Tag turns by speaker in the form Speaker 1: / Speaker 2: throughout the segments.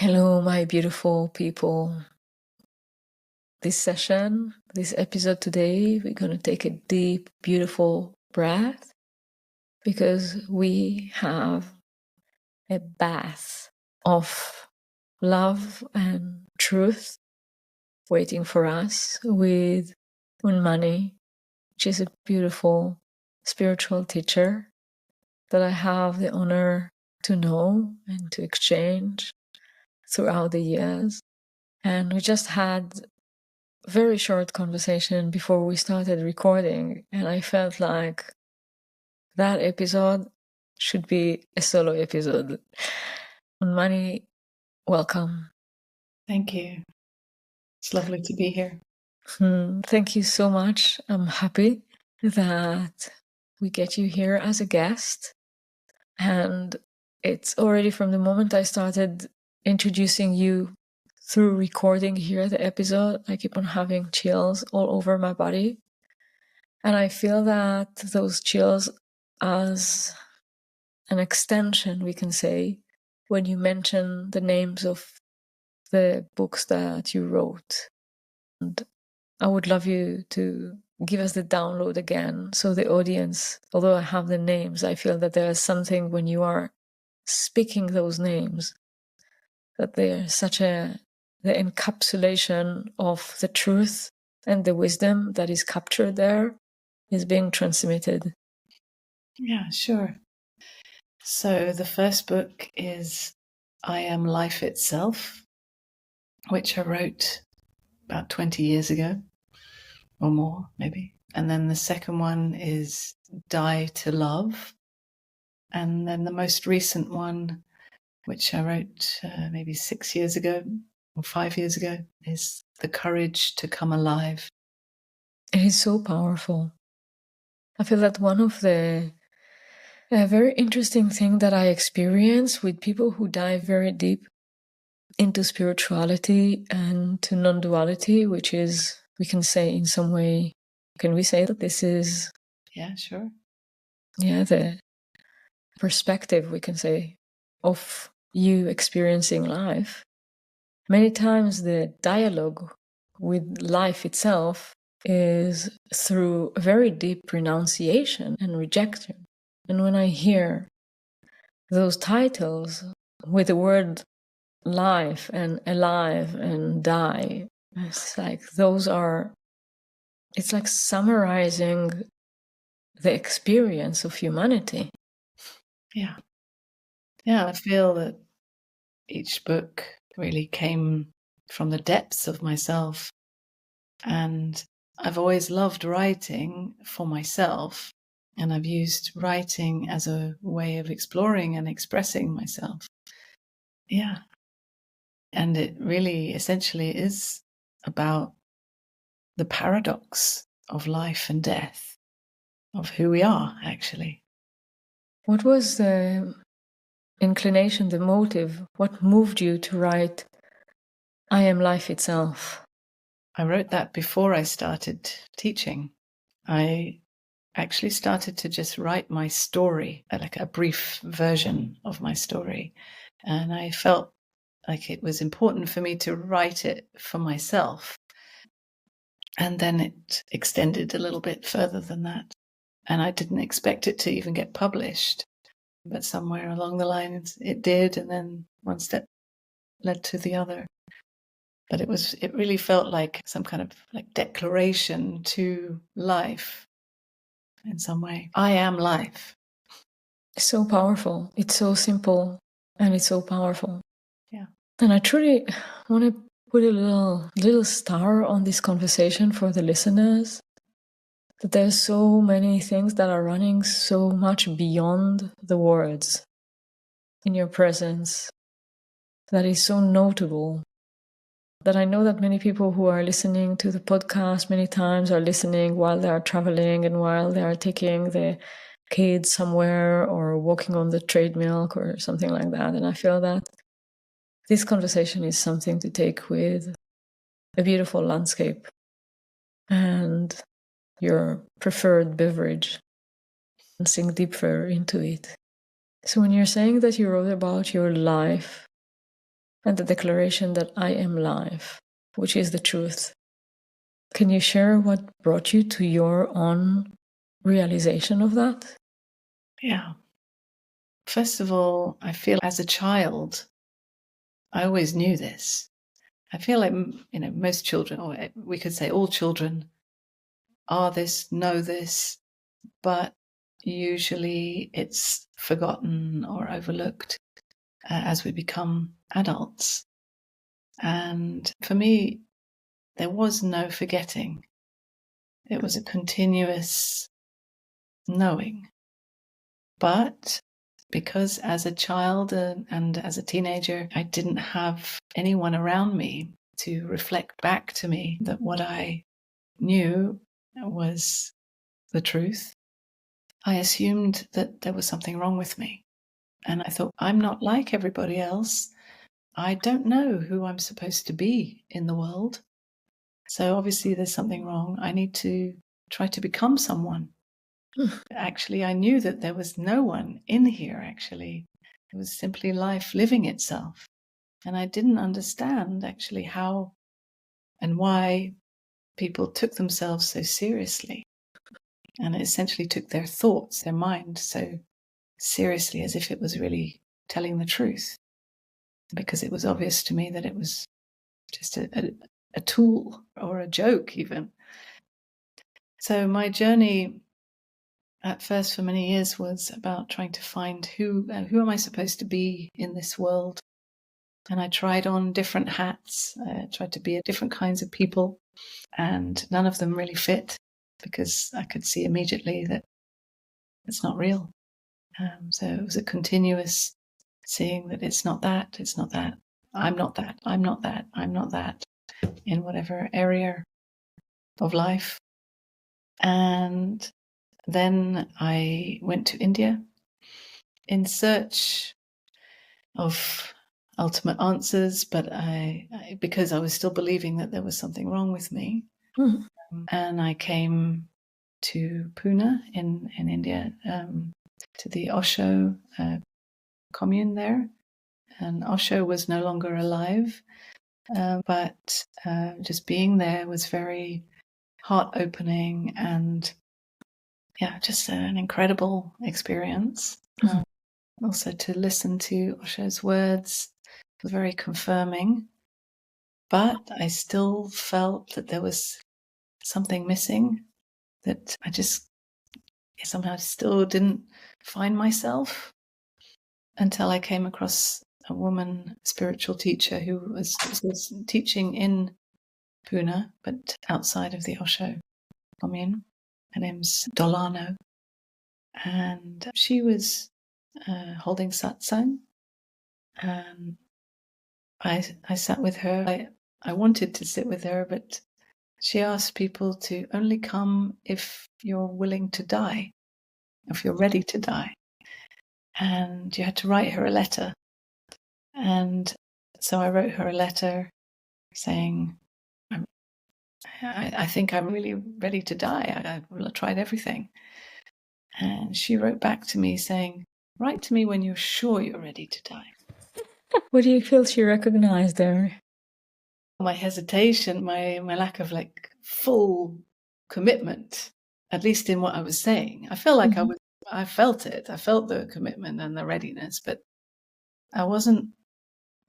Speaker 1: Hello, my beautiful people. This episode today, we're going to take a deep, beautiful breath because we have a bath of love and truth waiting for us with Unmani, which is a beautiful spiritual teacher that I have the honor to know and to exchange throughout the years. And we just had very short conversation before we started recording, and I felt like that episode should be a solo episode. Unmani, welcome.
Speaker 2: Thank you. It's lovely to be here.
Speaker 1: Thank you so much. I'm happy that we get you here as a guest. And it's already from the moment I started introducing you through recording here the episode, I keep on having chills all over my body. And I feel that those chills as an extension, we can say, when you mention the names of the books that you wrote. And I would love you to give us the download again. So the audience, although I have the names, I feel that there is something when you are speaking those names, that there's the encapsulation of the truth and the wisdom that is captured there is being transmitted.
Speaker 2: Yeah, sure. So the first book is I Am Life Itself, which I wrote about 20 years ago or more, maybe. And then the second one is Die to Love. And then the most recent one, which I wrote maybe 6 years ago or 5 years ago, is The Courage to Come Alive.
Speaker 1: It is so powerful. I feel that one of the very interesting thing that I experience with people who dive very deep into spirituality and to non-duality, which is, we can say in some way, can we say that this is...
Speaker 2: Yeah, sure.
Speaker 1: Yeah, the perspective, we can say, of you experiencing life. Many times the dialogue with life itself is through a very deep renunciation and rejection. And when I hear those titles with the word life and alive and die, it's like it's like summarizing the experience of humanity.
Speaker 2: Yeah. Yeah, I feel that each book really came from the depths of myself. And I've always loved writing for myself. And I've used writing as a way of exploring and expressing myself. Yeah. And it really essentially is about the paradox of life and death, of who we are, actually.
Speaker 1: What was the inclination, the motive? What moved you to write I Am Life Itself?
Speaker 2: I wrote that before I started teaching. I actually started to just write my story, like a brief version of my story. And I felt like it was important for me to write it for myself. And then it extended a little bit further than that. And I didn't expect it to even get published. But somewhere along the lines it did, and then one step led to the other. But it really felt like some kind of like declaration to life in some way. I am life.
Speaker 1: It's so powerful. It's so simple and it's so powerful.
Speaker 2: Yeah.
Speaker 1: And I truly want to put a little star on this conversation for the listeners, that there's so many things that are running so much beyond the words in your presence that is so notable, that I know that many people who are listening to the podcast many times are listening while they are traveling and while they are taking the kids somewhere or walking on the treadmill or something like that. And I feel that this conversation is something to take with a beautiful landscape and your preferred beverage and sink deeper into it. So when you're saying that you wrote about your life and the declaration that I am life, which is the truth. Can you share what brought you to your own realization of that?
Speaker 2: Yeah. First of all, I feel as a child, I always knew this. I feel like, most children, or we could say all children, are this, know this, but usually it's forgotten or overlooked as we become adults. And for me, there was no forgetting. It was a continuous knowing. But because as a child and as a teenager, I didn't have anyone around me to reflect back to me that what I knew was the truth, I assumed that there was something wrong with me. And I thought, I'm not like everybody else. I don't know who I'm supposed to be in the world. So obviously there's something wrong. I need to try to become someone. Actually, I knew that there was no one in here, actually. It was simply life living itself. And I didn't understand, actually, how and why people took themselves so seriously. And essentially took their thoughts, their mind, so seriously as if it was really telling the truth. Because it was obvious to me that it was just a tool or a joke, even. So my journey at first for many years was about trying to find who am I supposed to be in this world. And I tried on different hats. I tried to be different kinds of people, and none of them really fit because I could see immediately that it's not real. So it was a continuous seeing that it's not that, it's not that, I'm not that, I'm not that, I'm not that, in whatever area of life. And then I went to India in search of ultimate answers, but because I was still believing that there was something wrong with me.
Speaker 1: Mm.
Speaker 2: And I came to Pune in India, to the Osho commune there. And Osho was no longer alive, but just being there was very heart-opening and, yeah, just an incredible experience. Also to listen to Osho's words was very confirming, but I still felt that there was something missing, that I just somehow still didn't find myself until I came across a woman spiritual teacher who was teaching in Pune, but outside of the Osho commune. Her name's Dolano. And she was holding satsang. And I sat with her. I wanted to sit with her, but she asked people to only come if you're willing to die, if you're ready to die. And you had to write her a letter. And so I wrote her a letter saying, I think I'm really ready to die. I've tried everything. And she wrote back to me saying, write to me when you're sure you're ready to die.
Speaker 1: What do you feel she recognized there?
Speaker 2: My hesitation, my lack of full commitment, at least in what I was saying. I felt like I felt it. I felt the commitment and the readiness, but I wasn't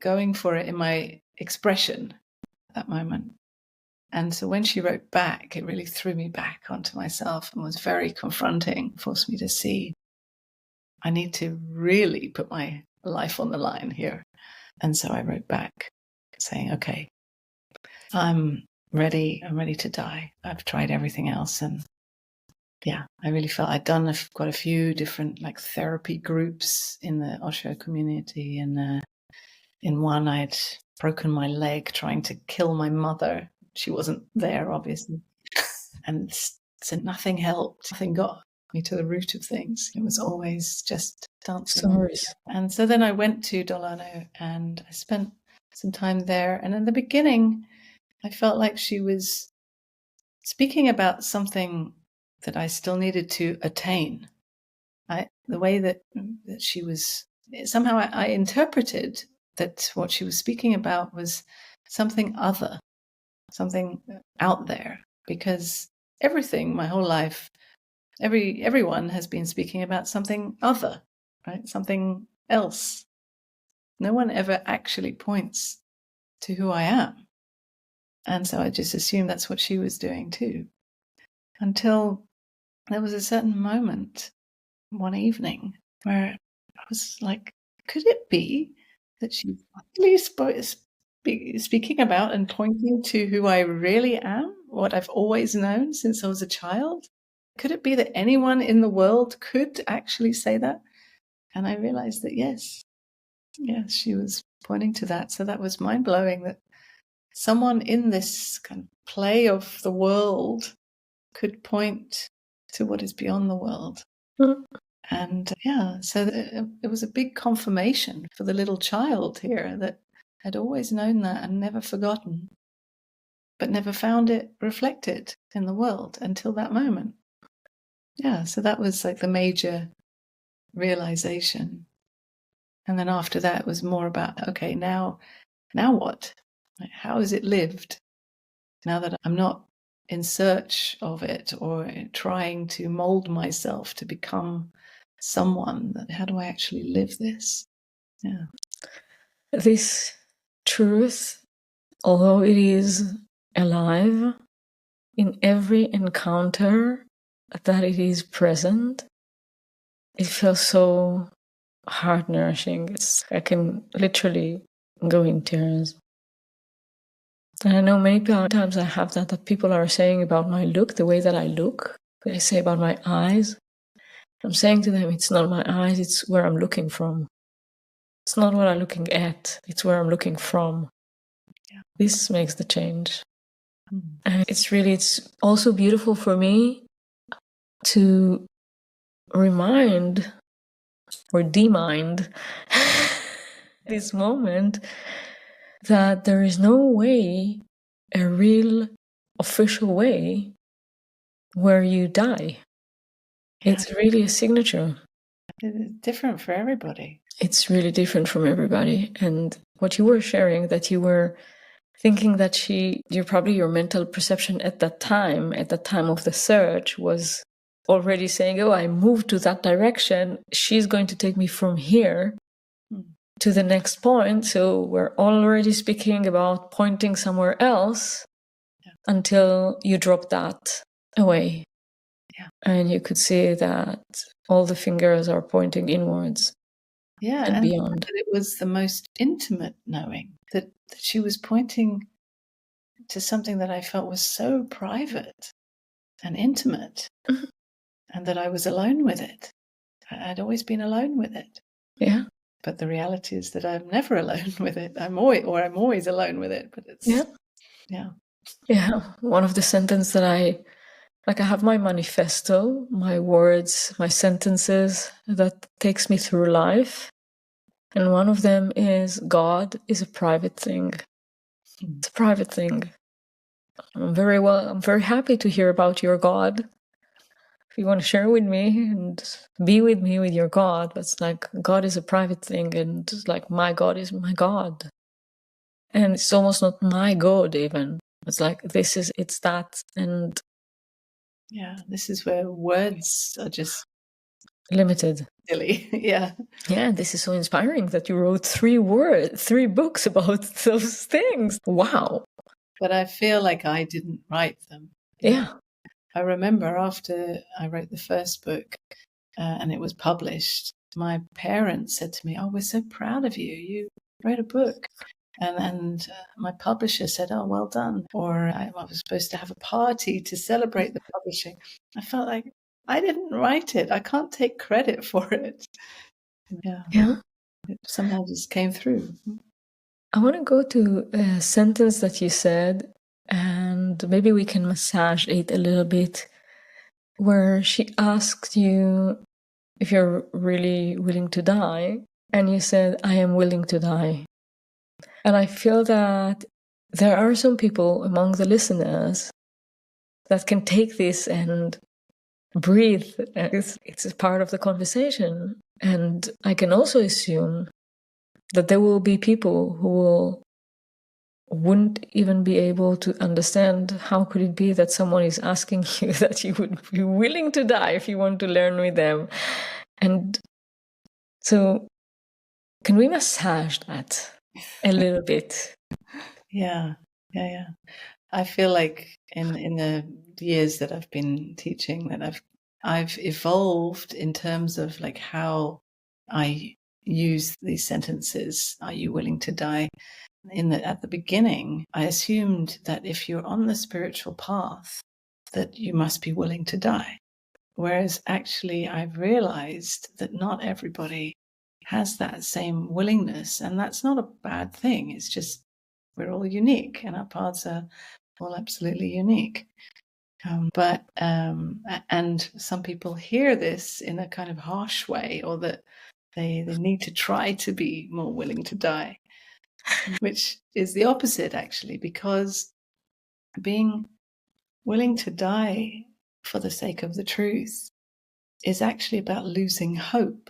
Speaker 2: going for it in my expression at that moment. And so when she wrote back, it really threw me back onto myself and was very confronting, forced me to see I need to really put my life on the line here. And so I wrote back saying, okay, I'm ready. I'm ready to die. I've tried everything else. And yeah, I really felt I'd done quite a few different therapy groups in the Osho community. And in one, I'd broken my leg trying to kill my mother. She wasn't there, obviously. And so nothing helped. Nothing got me to the root of things. It was always just dancing.
Speaker 1: Stories.
Speaker 2: And so then I went to Dolano and I spent some time there. And in the beginning, I felt like she was speaking about something that I still needed to attain. The way that she was, somehow I interpreted that what she was speaking about was something other, something out there, because everything, my whole life, everyone has been speaking about something other, right? Something else. No one ever actually points to who I am. And so I just assumed that's what she was doing too. Until there was a certain moment one evening where I was like, could it be that she's really speaking about and pointing to who I really am, what I've always known since I was a child? Could it be that anyone in the world could actually say that? And I realized that yes, she was pointing to that. So that was mind-blowing, that someone in this kind of play of the world could point to what is beyond the world.
Speaker 1: Mm.
Speaker 2: And so it was a big confirmation for the little child here that had always known that and never forgotten, but never found it reflected in the world until that moment. Yeah, so that was like the major realization. And then after that, it was more about, okay, now what? Like, how is it lived? Now that I'm not in search of it or trying to mold myself to become someone, how do I actually live this? Yeah.
Speaker 1: This truth, although it is alive in every encounter that it is present, it feels so heart nourishing. I can literally go in tears. And I know many times I have that people are saying about my look, the way that I look. They say about my eyes. I'm saying to them, it's not my eyes, it's where I'm looking from. It's not what I'm looking at, it's where I'm looking from.
Speaker 2: Yeah.
Speaker 1: This makes the change. And it's also beautiful for me to remind or demind this moment that there is no way, a real official way, where you die.
Speaker 2: Yeah.
Speaker 1: It's really a signature.
Speaker 2: It's different for everybody.
Speaker 1: It's really different from everybody. And what you were sharing, that you were thinking that your mental perception at that time of the search, was already saying, oh, I moved to that direction. She's going to take me from here to the next point. So we're already speaking about pointing somewhere else until you drop that away.
Speaker 2: Yeah.
Speaker 1: And you could see that all the fingers are pointing inwards.
Speaker 2: Yeah,
Speaker 1: and beyond.
Speaker 2: It was the most intimate knowing that she was pointing to something that I felt was so private and intimate, and that I was alone with it. I'd always been alone with it.
Speaker 1: Yeah.
Speaker 2: But the reality is that I'm never alone with it. I'm always alone with it. But it's
Speaker 1: yeah. One of the sentences that I have my manifesto, my words, my sentences that takes me through life. And one of them is, God is a private thing. It's a private thing. I'm very happy to hear about your God. If you want to share with me and be with me with your God, but it's like, God is a private thing, and just like, my God is my God. And it's almost not my God even. It's like, it's that. And
Speaker 2: this is where words are just
Speaker 1: limited.
Speaker 2: silly. Yeah.
Speaker 1: This is so inspiring that you wrote 3 books about those things. Wow.
Speaker 2: But I feel like I didn't write them.
Speaker 1: Yeah.
Speaker 2: I remember after I wrote the first book and it was published, my parents said to me, oh, we're so proud of you. You wrote a book. And my publisher said, oh, well done. Or I was supposed to have a party to celebrate the publishing. I felt like I didn't write it. I can't take credit for it.
Speaker 1: Yeah.
Speaker 2: It somehow just came through.
Speaker 1: I want to go to a sentence that you said, and maybe we can massage it a little bit, where she asked you if you're really willing to die, and you said, I am willing to die. And I feel that there are some people among the listeners that can take this and breathe. It's a part of the conversation. And I can also assume that there will be people who wouldn't even be able to understand how could it be that someone is asking you that you would be willing to die if you want to learn with them. And so can we massage that a little bit?
Speaker 2: Yeah. I feel like in the years that I've been teaching that I've evolved in terms of like how I use these sentences. Are you willing to die? At the beginning, I assumed that if you're on the spiritual path, that you must be willing to die. Whereas actually, I've realized that not everybody has that same willingness, and that's not a bad thing. It's just we're all unique, and our paths are all absolutely unique. And some people hear this in a kind of harsh way, or that they need to try to be more willing to die, which is the opposite, actually, because being willing to die for the sake of the truth is actually about losing hope.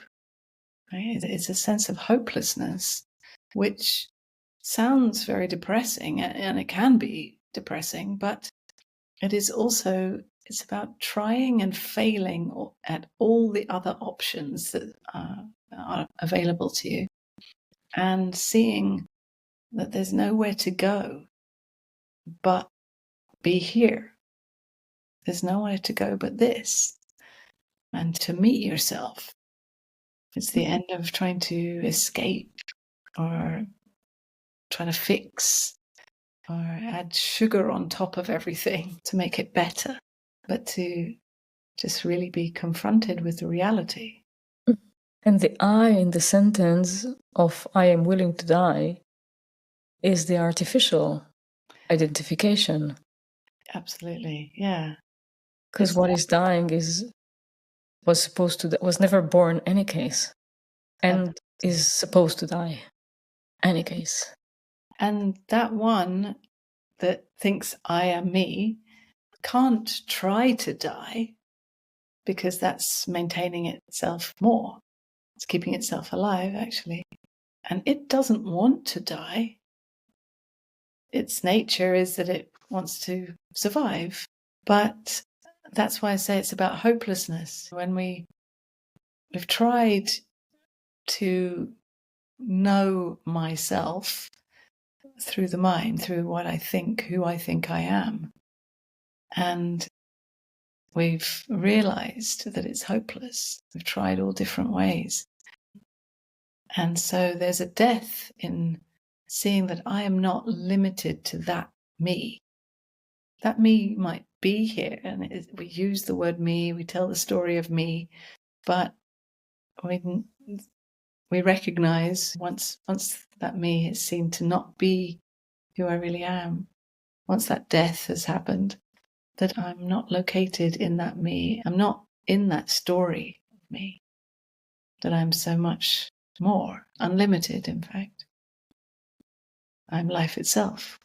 Speaker 2: Right? It's a sense of hopelessness, which sounds very depressing, and it can be depressing, but it is also, it's about trying and failing at all the other options that are available to you and seeing that there's nowhere to go but be here. There's nowhere to go but this. And to meet yourself. It's the end of trying to escape or trying to fix or add sugar on top of everything to make it better, but to just really be confronted with the reality.
Speaker 1: And the I in the sentence of I am willing to die is the artificial identification.
Speaker 2: Absolutely, yeah.
Speaker 1: Because what is dying was never born any case, and is supposed to die any case.
Speaker 2: And that one that thinks I am me can't try to die because that's maintaining itself more. It's keeping itself alive, actually. And it doesn't want to die. Its nature is that it wants to survive. But that's why I say it's about hopelessness. When we've tried to know myself through the mind, through what I think, who I think I am. And we've realized that it's hopeless. We've tried all different ways. And so there's a death in seeing that I am not limited to that me. That me might be here, and we use the word me, we tell the story of me, but we recognize once that me is seen to not be who I really am, once that death has happened, that I'm not located in that me. I'm not in that story of me, that I'm so much more, unlimited, in fact. I'm life itself.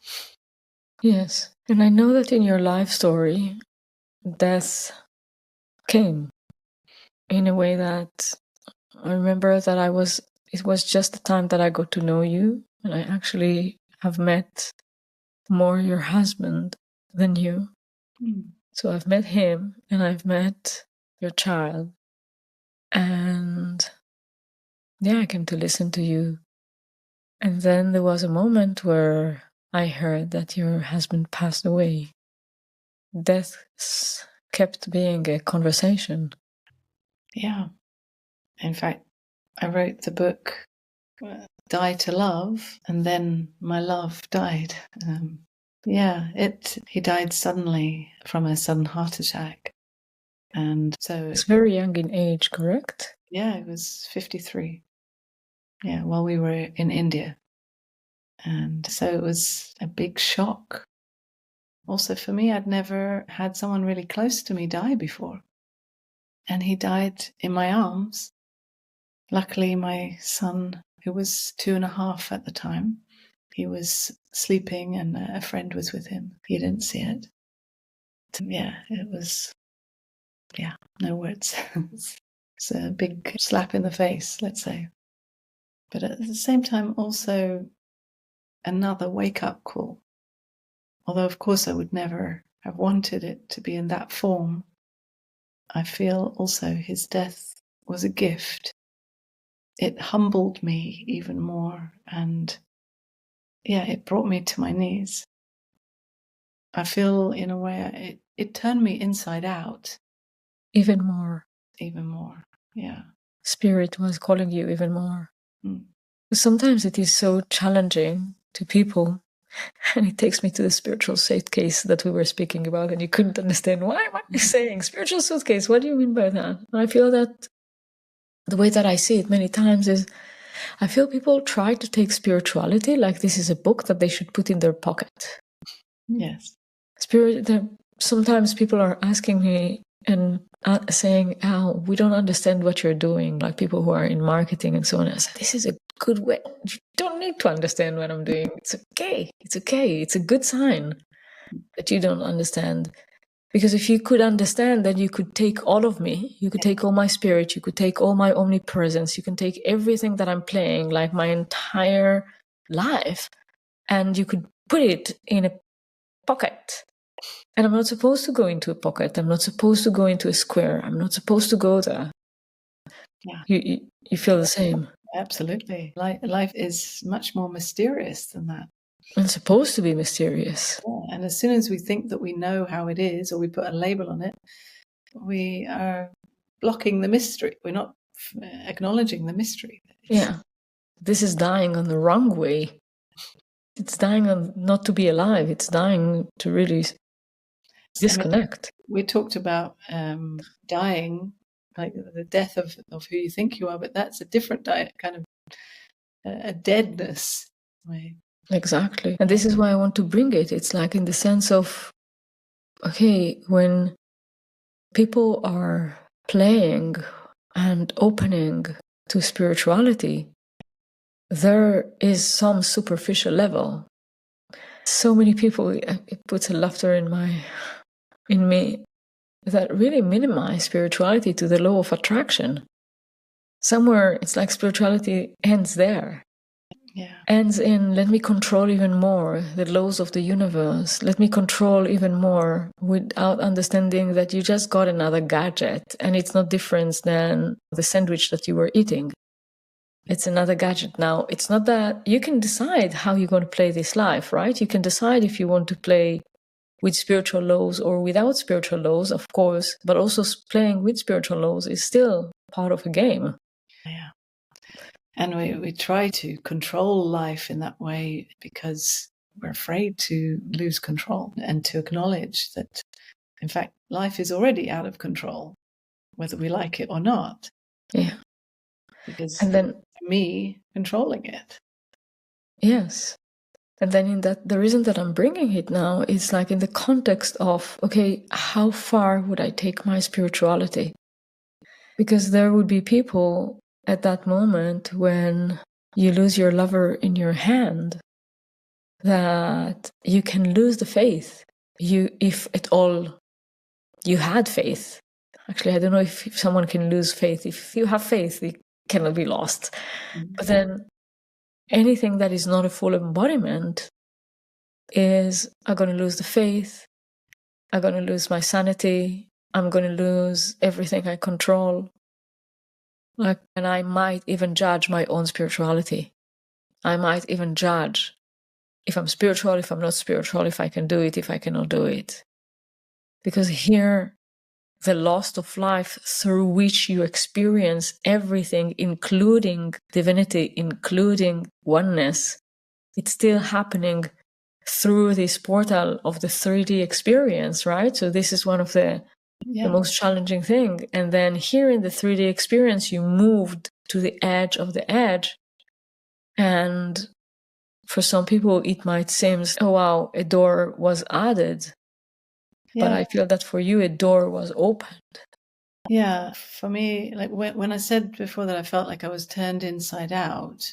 Speaker 1: Yes. And I know that in your life story, death came in a way that I remember that it was just the time that I got to know you, and I actually have met more your husband than you. So I've met him and I've met your child. And yeah, I came to listen to you. And then there was a moment where I heard that your husband passed away. Death kept being a conversation.
Speaker 2: Yeah. In fact, I wrote the book Die to Love, and then my love died. He died suddenly from a sudden heart attack. And so
Speaker 1: It's very young in age, correct?
Speaker 2: yeah, it was 53. Yeah, while we were in India. And so it was a big shock. Also for me, I'd never had someone really close to me die before. And he died in my arms. Luckily, my son, who was 2.5 at the time, he was sleeping and a friend was with him. He didn't see it. Yeah, it was, yeah, no words. It's a big slap in the face, let's say. but at the same time also another wake-up call. Although, of course, I would never have wanted it to be in that form, I feel also his death was a gift. It humbled me even more, and it brought me to my knees. I feel, in a way, it turned me inside out.
Speaker 1: Even more.
Speaker 2: Even more, yeah.
Speaker 1: Spirit was calling you even more.
Speaker 2: Mm.
Speaker 1: Sometimes it is so challenging to people, and it takes me to the spiritual suitcase that we were speaking about, and you couldn't understand, why am I saying spiritual suitcase? What do you mean by that? I feel that the way that I see it many times is, I feel people try to take spirituality like this is a book that they should put in their pocket.
Speaker 2: Yes.
Speaker 1: Sometimes people are asking me and saying, "Oh, we don't understand what you're doing," like people who are in marketing and so on. I said, this is a good way. You don't need to understand what I'm doing. It's okay. It's okay. It's a good sign that you don't understand. Because if you could understand, then you could take all of me. You could take all my spirit. You could take all my omnipresence. You can take everything that I'm playing, like my entire life, and you could put it in a pocket. And I'm not supposed to go into a pocket. I'm not supposed to go into a square. I'm not supposed to go there.
Speaker 2: Yeah.
Speaker 1: You feel the same.
Speaker 2: Absolutely. Life is much more mysterious than that.
Speaker 1: It's supposed to be mysterious.
Speaker 2: Yeah. And as soon as we think that we know how it is, or we put a label on it, we are blocking the mystery. We're not acknowledging the mystery.
Speaker 1: Yeah. This is dying on the wrong way. It's dying on not to be alive. It's dying to really disconnect.
Speaker 2: We talked about dying, like the death of who you think you are, but that's a different kind of a deadness.
Speaker 1: Exactly. And this is why I want to bring it. It's like in the sense of, okay, when people are playing and opening to spirituality, there is some superficial level. So many people, it puts a laughter in me that really minimize spirituality to the law of attraction. Somewhere it's like spirituality ends there.
Speaker 2: Yeah.
Speaker 1: Ends in, let me control even more the laws of the universe. Let me control even more, without understanding that you just got another gadget and it's not different than the sandwich that you were eating. It's another gadget now. It's not that you can decide how you're going to play this life, right? You can decide if you want to play with spiritual laws or without spiritual laws, of course, but also playing with spiritual laws is still part of a game.
Speaker 2: Yeah. And we try to control life in that way because we're afraid to lose control and to acknowledge that, in fact, life is already out of control, whether we like it or not.
Speaker 1: Yeah.
Speaker 2: Because
Speaker 1: and then
Speaker 2: me controlling it.
Speaker 1: Yes. And then in that, the reason that I'm bringing it now is like in the context of, okay, how far would I take my spirituality? Because there would be people at that moment when you lose your lover in your hand, that you can lose the faith. If at all you had faith. Actually, I don't know if someone can lose faith. If you have faith, it cannot be lost.
Speaker 2: Mm-hmm.
Speaker 1: But then anything that is not a full embodiment is, I'm going to lose the faith. I'm going to lose my sanity. I'm going to lose everything I control. And I might even judge my own spirituality. I might even judge if I'm spiritual, if I'm not spiritual, if I can do it, if I cannot do it. Because here, the loss of life through which you experience everything, including divinity, including oneness, it's still happening through this portal of the 3D experience, right? So this is one of the most challenging thing. And then here in the 3D experience, you moved to the edge of the edge. And for some people, it might seem, oh, wow, a door was added. But I feel that for you, a door was opened.
Speaker 2: Yeah, for me, like when I said before that I felt like I was turned inside out,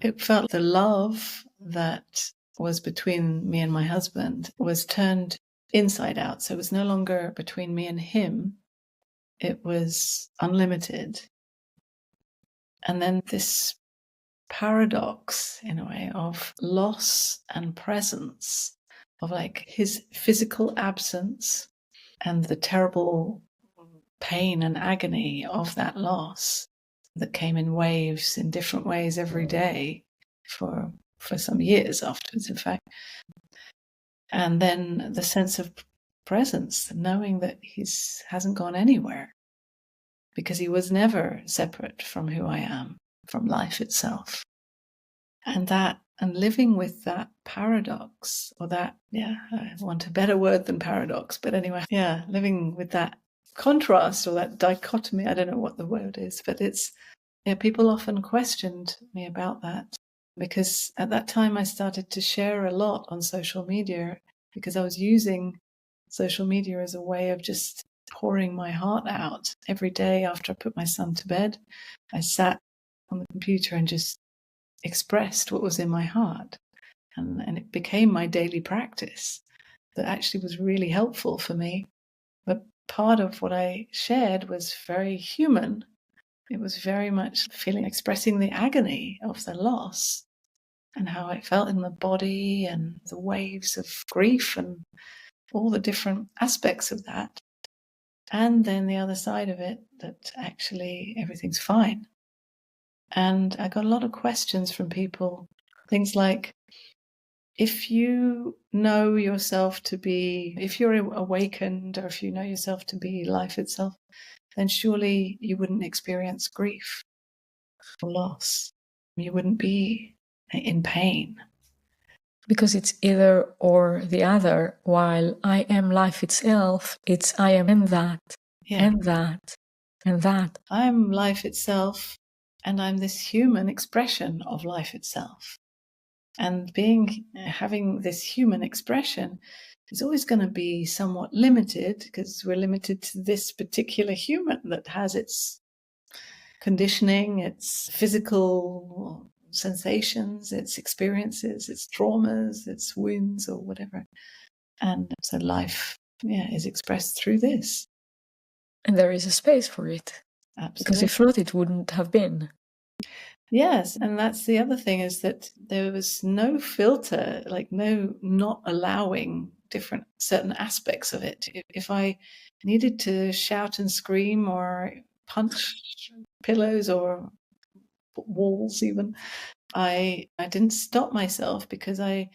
Speaker 2: it felt the love that was between me and my husband was turned inside out. So it was no longer between me and him. It was unlimited. And then this paradox, in a way, of loss and presence, of like his physical absence and the terrible pain and agony of that loss that came in waves in different ways every day for some years afterwards, in fact. And then the sense of presence, knowing that he's hasn't gone anywhere, because he was never separate from who I am, from life itself. And living with that paradox, or that, I want a better word than paradox, but anyway, living with that contrast or that dichotomy, I don't know what the word is, but it's, people often questioned me about that, because at that time I started to share a lot on social media, because I was using social media as a way of just pouring my heart out. Every day after I put my son to bed, I sat on the computer and just expressed what was in my heart. And it became my daily practice that actually was really helpful for me. But part of what I shared was very human. It was very much expressing the agony of the loss and how it felt in the body and the waves of grief and all the different aspects of that. And then the other side of it, that actually everything's fine. And I got a lot of questions from people, things like, if you know yourself to be, if you're awakened, or if you know yourself to be life itself, then surely you wouldn't experience grief or loss. You wouldn't be in pain.
Speaker 1: Because it's either or the other, while I am life itself, it's I am in that, and that, and that.
Speaker 2: I'm life itself, and I'm this human expression of life itself. And having this human expression is always going to be somewhat limited, because we're limited to this particular human that has its conditioning, its physical sensations, its experiences, its traumas, its wounds, or whatever. And so life, is expressed through this.
Speaker 1: And there is a space for it.
Speaker 2: Absolutely.
Speaker 1: Because if not, it wouldn't have been.
Speaker 2: Yes, and that's the other thing, is that there was no filter, like not allowing certain aspects of it. If I needed to shout and scream or punch pillows or walls even, I didn't stop myself, because I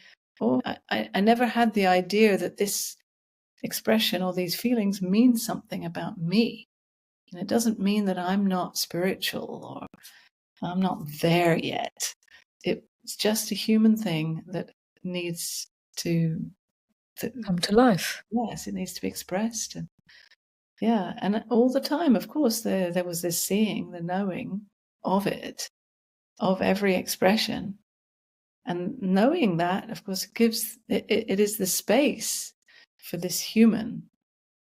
Speaker 2: never had the idea that this expression or these feelings mean something about me. And it doesn't mean that I'm not spiritual or I'm not there yet. It's just a human thing that needs to
Speaker 1: come to life.
Speaker 2: Yes, it needs to be expressed. And all the time, of course, there was this seeing, the knowing of it, of every expression. And knowing that, of course, it is the space for this human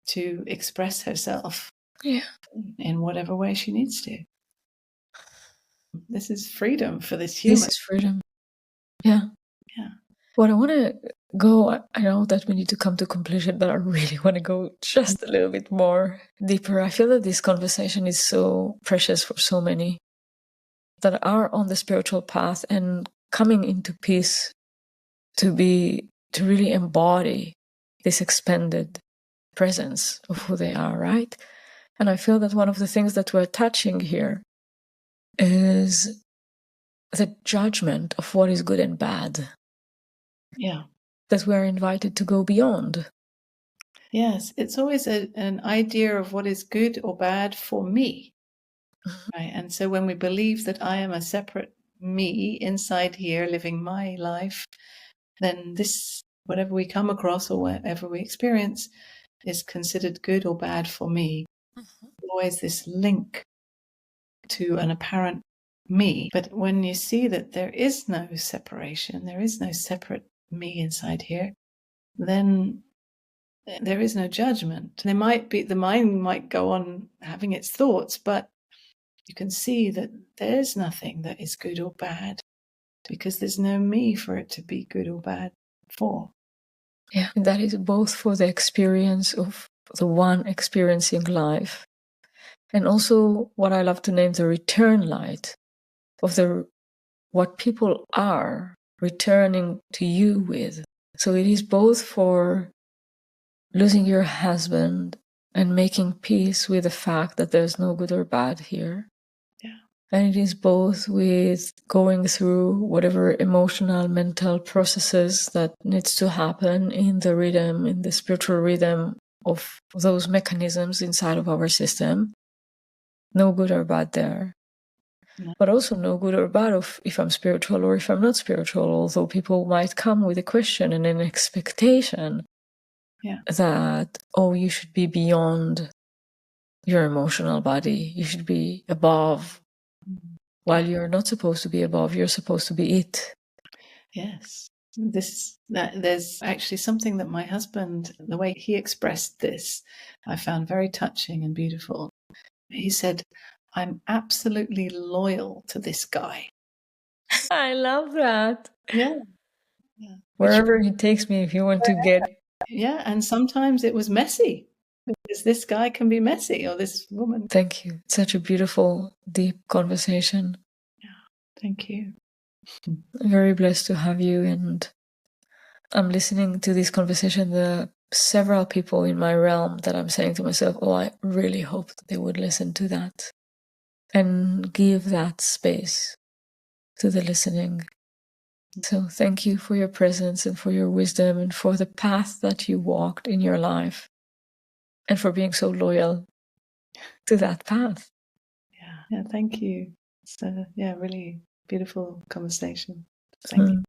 Speaker 2: to express herself in whatever way she needs to. This is freedom for this human.
Speaker 1: This is freedom. Yeah. What I want to go, I know that we need to come to conclusion, but I really want to go just a little bit more deeper. I feel that this conversation is so precious for so many that are on the spiritual path and coming into peace to really embody this expanded presence of who they are, right? And I feel that one of the things that we're touching here is the judgment of what is good and bad.
Speaker 2: Yeah.
Speaker 1: That we're invited to go beyond.
Speaker 2: Yes, it's always an idea of what is good or bad for me. Right? And so when we believe that I am a separate me inside here living my life, then this, whatever we come across or whatever we experience, is considered good or bad for me. Always this link to an apparent me. But when you see that there is no separation, there is no separate me inside here, then there is no judgment. There might be, the mind might go on having its thoughts, but you can see that there's nothing that is good or bad, because there's no me for it to be good or bad for.
Speaker 1: Yeah, and that is both for the experience of the one experiencing life, and also what I love to name the return light, of what people are returning to you with. So it is both for losing your husband and making peace with the fact that there's no good or bad here.
Speaker 2: Yeah.
Speaker 1: And it is both with going through whatever emotional, mental processes that needs to happen in the rhythm, in the spiritual rhythm of those mechanisms inside of our system. No good or bad there.
Speaker 2: No.
Speaker 1: But also no good or bad of if I'm spiritual or if I'm not spiritual, although people might come with a question and an expectation that, oh, you should be beyond your emotional body. You should be above. While you're not supposed to be above, you're supposed to be it.
Speaker 2: Yes. There's actually something that my husband, the way he expressed this, I found very touching and beautiful. He said, I'm absolutely loyal to this guy.
Speaker 1: I love that.
Speaker 2: Yeah.
Speaker 1: Wherever he takes me, if you want to get.
Speaker 2: Yeah, and sometimes it was messy, because this guy can be messy, or this woman.
Speaker 1: Thank you. Such a beautiful, deep conversation.
Speaker 2: Yeah, thank you.
Speaker 1: I'm very blessed to have you, and I'm listening to this conversation. There are several people in my realm that I'm saying to myself, oh, I really hope that they would listen to that and give that space to the listening. So thank you for your presence and for your wisdom and for the path that you walked in your life and for being so loyal to that path.
Speaker 2: Yeah, thank you. It's really beautiful conversation. Thank you.